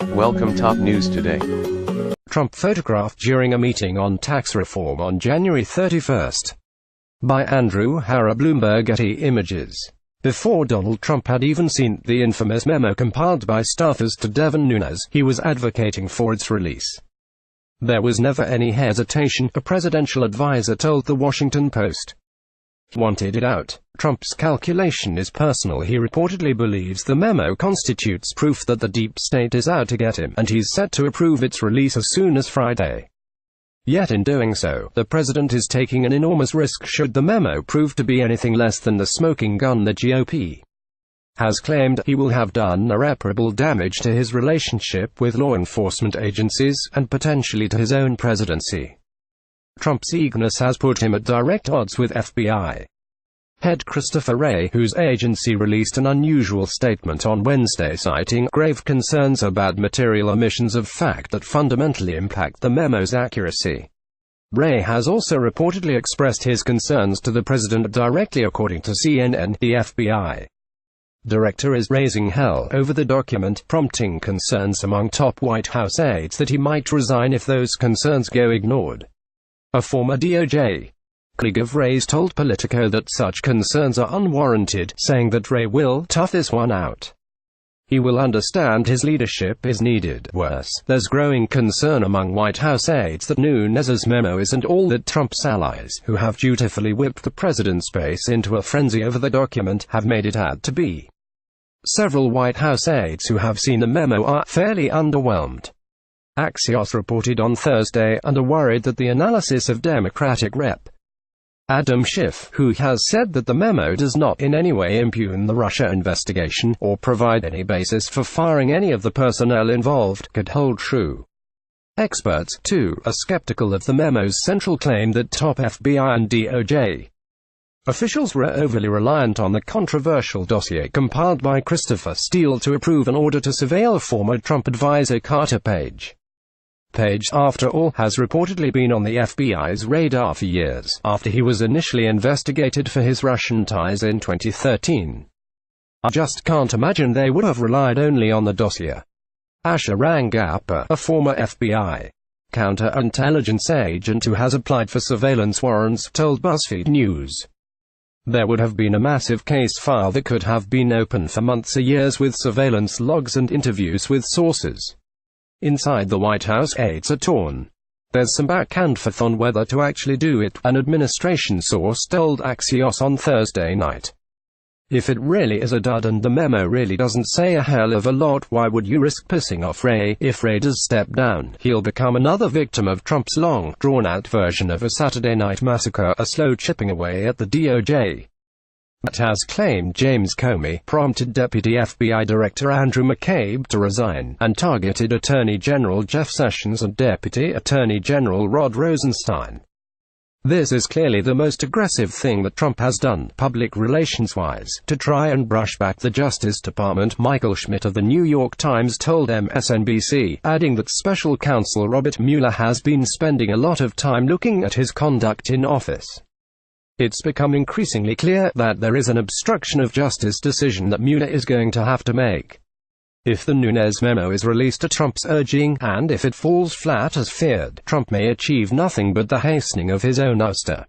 Welcome top news today. Trump photographed during a meeting on tax reform on January 31. By Andrew HarrerBloombergGetty Images. Before Donald Trump had even seen the infamous memo compiled by staffers to Devin Nunes, he was advocating for its release. There was never any hesitation, a presidential advisor told The Washington Post. Wanted it out. Trump's calculation is personal. He reportedly believes the memo constitutes proof that the deep state is out to get him, and he's set to approve its release as soon as Friday. Yet in doing so, the president is taking an enormous risk should the memo prove to be anything less than the smoking gun the GOP has claimed. He will have done irreparable damage to his relationship with law enforcement agencies, and potentially to his own presidency. Trump's eagerness has put him at direct odds with FBI head Christopher Wray, whose agency released an unusual statement on Wednesday citing grave concerns about material omissions of fact that fundamentally impact the memo's accuracy. Wray has also reportedly expressed his concerns to the president directly. According to CNN, the FBI director is raising hell over the document, prompting concerns among top White House aides that he might resign if those concerns go ignored. A former DOJ colleague of Wray's told Politico that such concerns are unwarranted, saying that Wray will tough this one out. He will understand his leadership is needed. Worse, there's growing concern among White House aides that Nunes's memo isn't all that Trump's allies, who have dutifully whipped the president's base into a frenzy over the document, have made it out to be. Several White House aides who have seen the memo are fairly underwhelmed. Axios reported on Thursday, and are worried that the analysis of Democratic Rep. Adam Schiff, who has said that the memo does not in any way impugn the Russia investigation, or provide any basis for firing any of the personnel involved, could hold true. Experts, too, are skeptical of the memo's central claim that top FBI and DOJ officials were overly reliant on the controversial dossier compiled by Christopher Steele to approve an order to surveil former Trump advisor Carter Page. Page, after all, has reportedly been on the FBI's radar for years, after he was initially investigated for his Russian ties in 2013. I just can't imagine they would have relied only on the dossier. Asha Rangappa, a former FBI counterintelligence agent who has applied for surveillance warrants, told BuzzFeed News. There would have been a massive case file that could have been open for months or years with surveillance logs and interviews with sources. Inside the White House, aides are torn. There's some back and forth on whether to actually do it, an administration source told Axios on Thursday night. If it really is a dud and the memo really doesn't say a hell of a lot, why would you risk pissing off Wray? If Wray does step down, he'll become another victim of Trump's long, drawn-out version of a Saturday Night Massacre, a slow chipping away at the DOJ. That has claimed James Comey prompted Deputy FBI Director Andrew McCabe to resign, and targeted Attorney General Jeff Sessions and Deputy Attorney General Rod Rosenstein. This is clearly the most aggressive thing that Trump has done, public relations-wise, to try and brush back the Justice Department. Michael Schmidt of the New York Times told MSNBC, adding that Special Counsel Robert Mueller has been spending a lot of time looking at his conduct in office. It's become increasingly clear that there is an obstruction of justice decision that Mueller is going to have to make. If the Nunes memo is released at Trump's urging, and if it falls flat as feared, Trump may achieve nothing but the hastening of his own ouster.